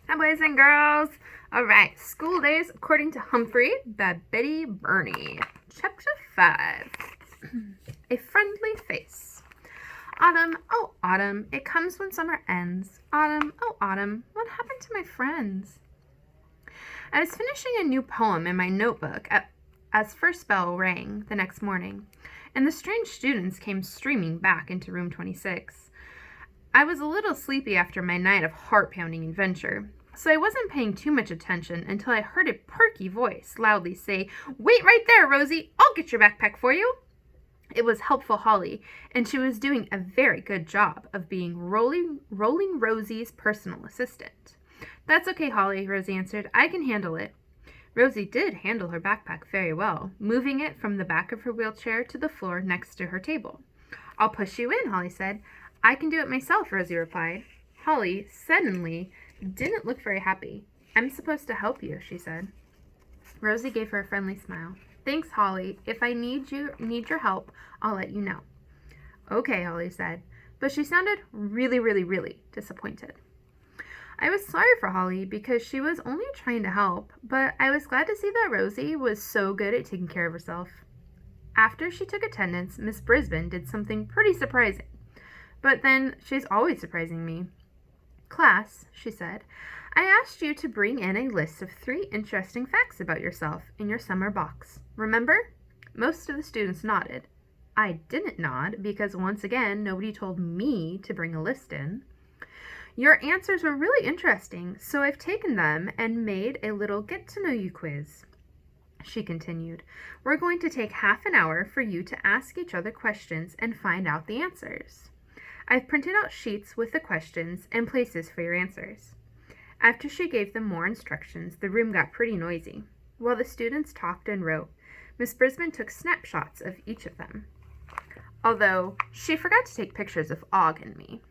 Hi, boys and girls. All right, School Days According to Humphrey by Betty Birney. Chapter 5. A Friendly Face. Autumn, oh autumn, it comes when summer ends. Autumn, oh autumn, what happened to my friends? I was finishing a new poem in my notebook as first bell rang the next morning, and the strange students came streaming back into room 26. I was a little sleepy after my night of heart-pounding adventure, so I wasn't paying too much attention until I heard a perky voice loudly say, "Wait right there, Rosie! I'll get your backpack for you!" It was helpful Holly, and she was doing a very good job of being Rolling Rosie's personal assistant. "That's okay, Holly," Rosie answered. "I can handle it." Rosie did handle her backpack very well, moving it from the back of her wheelchair to the floor next to her table. "I'll push you in," Holly said. "I can do it myself," Rosie replied. Holly suddenly didn't look very happy. "I'm supposed to help you," she said. Rosie gave her a friendly smile. "Thanks, Holly. If I need your help, I'll let you know." "Okay," Holly said, but she sounded really disappointed. I was sorry for Holly because she was only trying to help, but I was glad to see that Rosie was so good at taking care of herself. After she took attendance, Miss Brisbane did something pretty surprising. But then she's always surprising me. "Class," she said, "I asked you to bring in a list of 3 interesting facts about yourself in your summer box. Remember?" Most of the students nodded. I didn't nod because once again nobody told me to bring a list in. "Your answers were really interesting, so I've taken them and made a little get-to-know-you quiz," she continued. "We're going to take half an hour for you to ask each other questions and find out the answers. I've printed out sheets with the questions and places for your answers." After she gave them more instructions, the room got pretty noisy. While the students talked and wrote, Miss Brisbane took snapshots of each of them, although she forgot to take pictures of Og and me.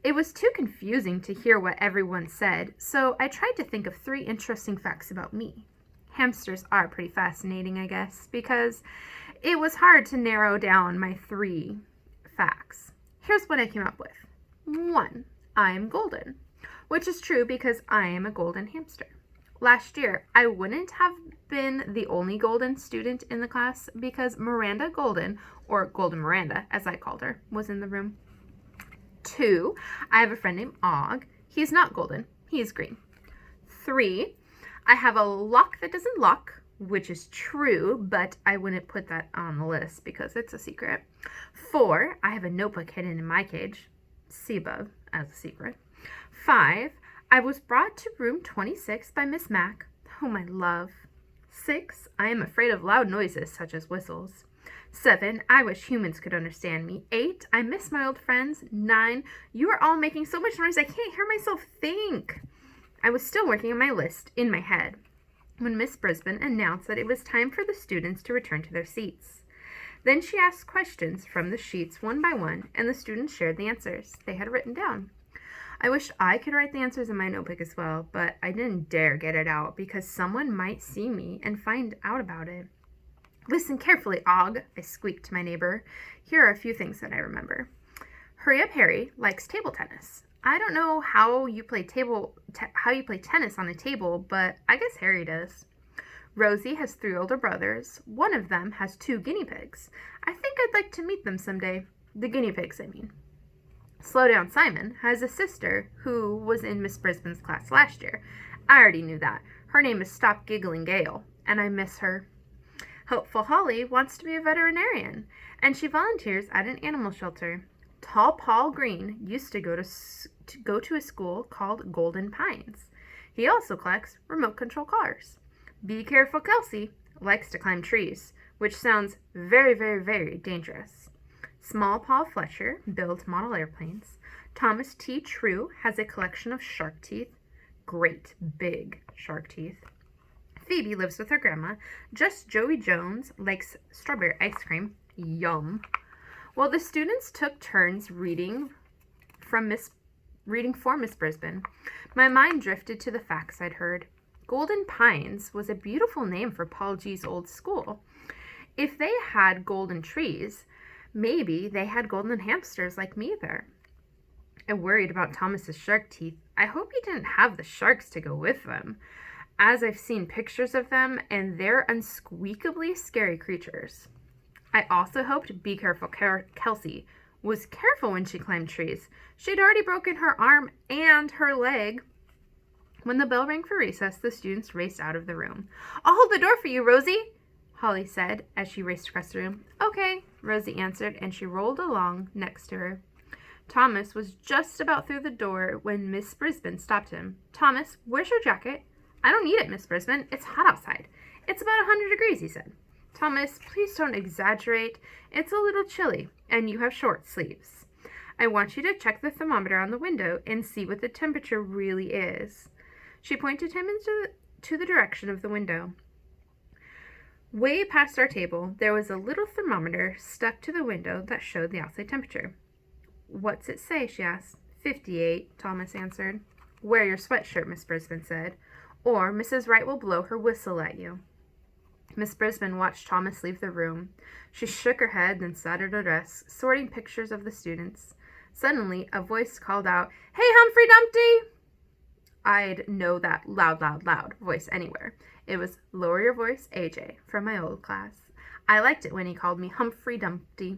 It was too confusing to hear what everyone said, so I tried to think of 3 interesting facts about me. Hamsters are pretty fascinating, I guess, because it was hard to narrow down my 3 facts. Here's what I came up with. 1. I am golden, which is true because I am a golden hamster. Last year, I wouldn't have been the only golden student in the class because Miranda Golden, or Golden Miranda, as I called her, was in the room. 2. I have a friend named Og. He's not golden. He's green. 3. I have a lock that doesn't lock, which is true, but I wouldn't put that on the list because it's a secret. 4. I have a notebook hidden in my cage. See above as a secret. 5. I was brought to room 26 by Miss Mack, whom I love. 6. I am afraid of loud noises such as whistles. 7. I wish humans could understand me. 8. I miss my old friends. 9. You are all making so much noise I can't hear myself think. I was still working on my list in my head when Miss Brisbane announced that it was time for the students to return to their seats. Then she asked questions from the sheets one by one, and the students shared the answers they had written down. I wished I could write the answers in my notebook as well, but I didn't dare get it out because someone might see me and find out about it. "Listen carefully, Og," I squeaked to my neighbor. Here are a few things that I remember. Hurry Up Harry likes table tennis. I don't know how you play tennis on a table, but I guess Harry does. Rosie has 3 older brothers. One of them has 2 guinea pigs. I think I'd like to meet them someday. The guinea pigs, I mean. Slow Down Simon has a sister who was in Miss Brisbane's class last year. I already knew that. Her name is Stop Giggling Gale, and I miss her. Hopeful Holly wants to be a veterinarian, and she volunteers at an animal shelter. Tall Paul Green used to go to a school called Golden Pines. He also collects remote control cars. Be Careful Kelsey likes to climb trees, which sounds very dangerous. Small Paul Fletcher builds model airplanes. Thomas T. True has a collection of shark teeth. Great big shark teeth. Phoebe lives with her grandma. Just Joey Jones likes strawberry ice cream. Yum. While the students took turns reading for Miss Brisbane, my mind drifted to the facts I'd heard. Golden Pines was a beautiful name for Paul G's old school. If they had golden trees, maybe they had golden hamsters like me there. I worried about Thomas's shark teeth. I hope he didn't have the sharks to go with them, as I've seen pictures of them, and they're unsqueakably scary creatures. I also hoped Be Careful Kelsey was careful when she climbed trees. She'd already broken her arm and her leg. When the bell rang for recess, the students raced out of the room. I'll hold the door for you, Rosie, Holly said as she raced across the room. Okay, Rosie answered, and she rolled along next to her. Thomas was just about through the door when Miss Brisbane stopped him. Thomas, where's your jacket? I don't need it, Miss Brisbane. It's hot outside. It's about 100 degrees, he said. Thomas, please don't exaggerate. It's a little chilly, and you have short sleeves. I want you to check the thermometer on the window and see what the temperature really is. She pointed him to the direction of the window. Way past our table, there was a little thermometer stuck to the window that showed the outside temperature. What's it say? She asked. 58, Thomas answered. Wear your sweatshirt, Miss Brisbane said, or Mrs. Wright will blow her whistle at you. Miss Brisbane watched Thomas leave the room. She shook her head, then sat at her desk, sorting pictures of the students. Suddenly, a voice called out, Hey, Humphrey Dumpty! I'd know that loud voice anywhere. It was Lower Your Voice, AJ, from my old class. I liked it when he called me Humphrey Dumpty.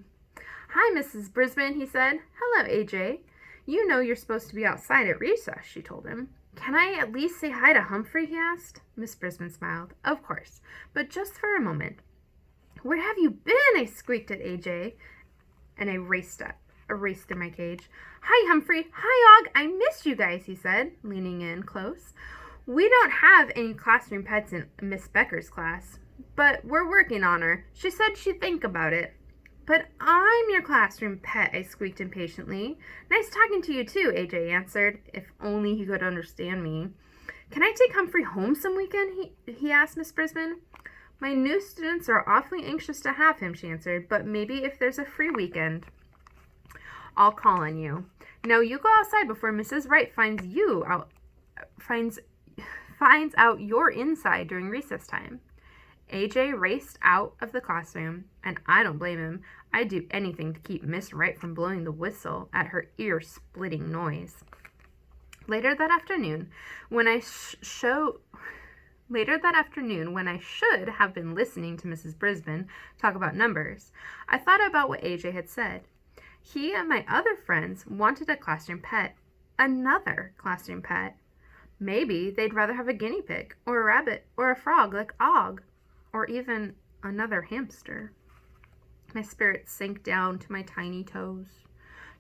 Hi, Mrs. Brisbane, he said. Hello, AJ. You know you're supposed to be outside at recess, she told him. Can I at least say hi to Humphrey, he asked. Miss Brisbane smiled. Of course, but just for a moment. Where have you been? I squeaked at AJ, and I raced through my cage. Hi, Humphrey. Hi, Og. I missed you guys, he said, leaning in close. We don't have any classroom pets in Miss Becker's class, but we're working on her. She said she'd think about it. But I'm your classroom pet, I squeaked impatiently. Nice talking to you too, AJ answered, if only he could understand me. Can I take Humphrey home some weekend? He asked Miss Brisbane. My new students are awfully anxious to have him, she answered, but maybe if there's a free weekend, I'll call on you. Now you go outside before Mrs. Wright finds out you're inside during recess time. AJ raced out of the classroom, and I don't blame him. I'd do anything to keep Miss Wright from blowing the whistle at her ear-splitting noise. Later that afternoon, when I should have been listening to Mrs. Brisbane talk about numbers, I thought about what AJ had said. He and my other friends wanted a classroom pet, another classroom pet. Maybe they'd rather have a guinea pig, or a rabbit, or a frog like Og, or even another hamster. My spirits sank down to my tiny toes.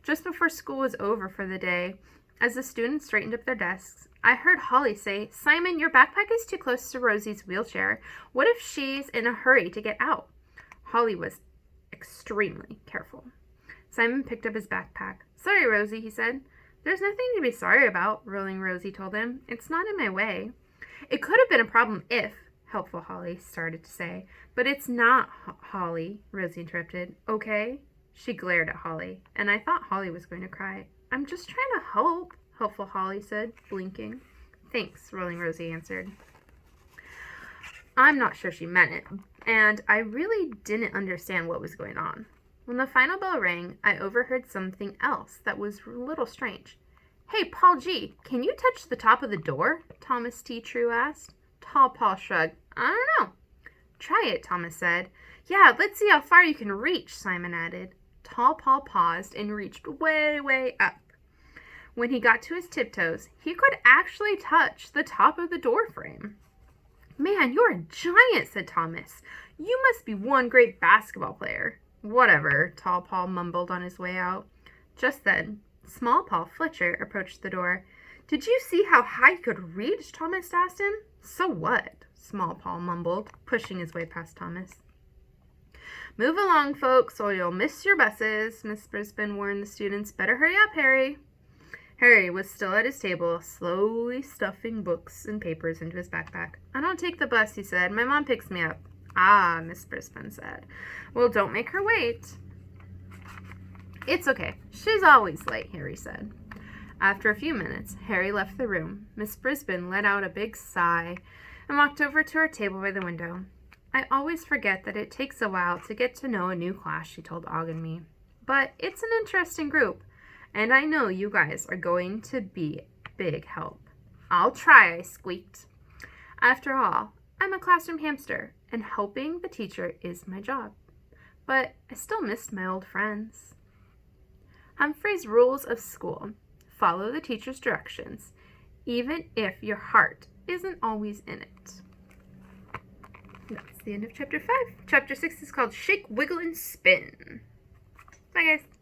Just before school was over for the day, as the students straightened up their desks, I heard Holly say, Simon, your backpack is too close to Rosie's wheelchair. What if she's in a hurry to get out? Holly was extremely careful. Simon picked up his backpack. Sorry, Rosie, he said. There's nothing to be sorry about, Rolling Rosie told him. It's not in my way. It could have been a problem if, helpful Holly started to say. But it's not, Holly, Rosie interrupted. Okay? She glared at Holly, and I thought Holly was going to cry. I'm just trying to help, helpful Holly said, blinking. Thanks, Rolling Rosie answered. I'm not sure she meant it, and I really didn't understand what was going on. When the final bell rang, I overheard something else that was a little strange. Hey, Paul G., can you touch the top of the door? Thomas T. True asked. Tall Paul shrugged. I don't know. Try it, Thomas said. Yeah, let's see how far you can reach, Simon added. Tall Paul paused and reached way, way up. When he got to his tiptoes, he could actually touch the top of the door frame. Man, you're a giant, said Thomas. You must be one great basketball player. Whatever, Tall Paul mumbled on his way out. Just then, Small Paul Fletcher approached the door. Did you see how high he could reach? Thomas asked him. So what? Small Paul mumbled, pushing his way past Thomas. Move along, folks, or you'll miss your buses, Miss Brisbane warned the students. Better hurry up, Harry. Harry was still at his table, slowly stuffing books and papers into his backpack. I don't take the bus, he said. My mom picks me up. Ah, Miss Brisbane said. Well, don't make her wait. It's okay. She's always late, Harry said. After a few minutes, Harry left the room. Miss Brisbane let out a big sigh and walked over to her table by the window. I always forget that it takes a while to get to know a new class, she told Og and me. But it's an interesting group, And I know you guys are going to be big help. I'll try, I squeaked. After all, I'm a classroom hamster, and helping the teacher is my job. But I still missed my old friends. Humphrey's rules of school. Follow the teacher's directions, even if your heart isn't always in it. That's the end of chapter 5. Chapter 6 is called Shake, Wiggle, and Spin. Bye, guys.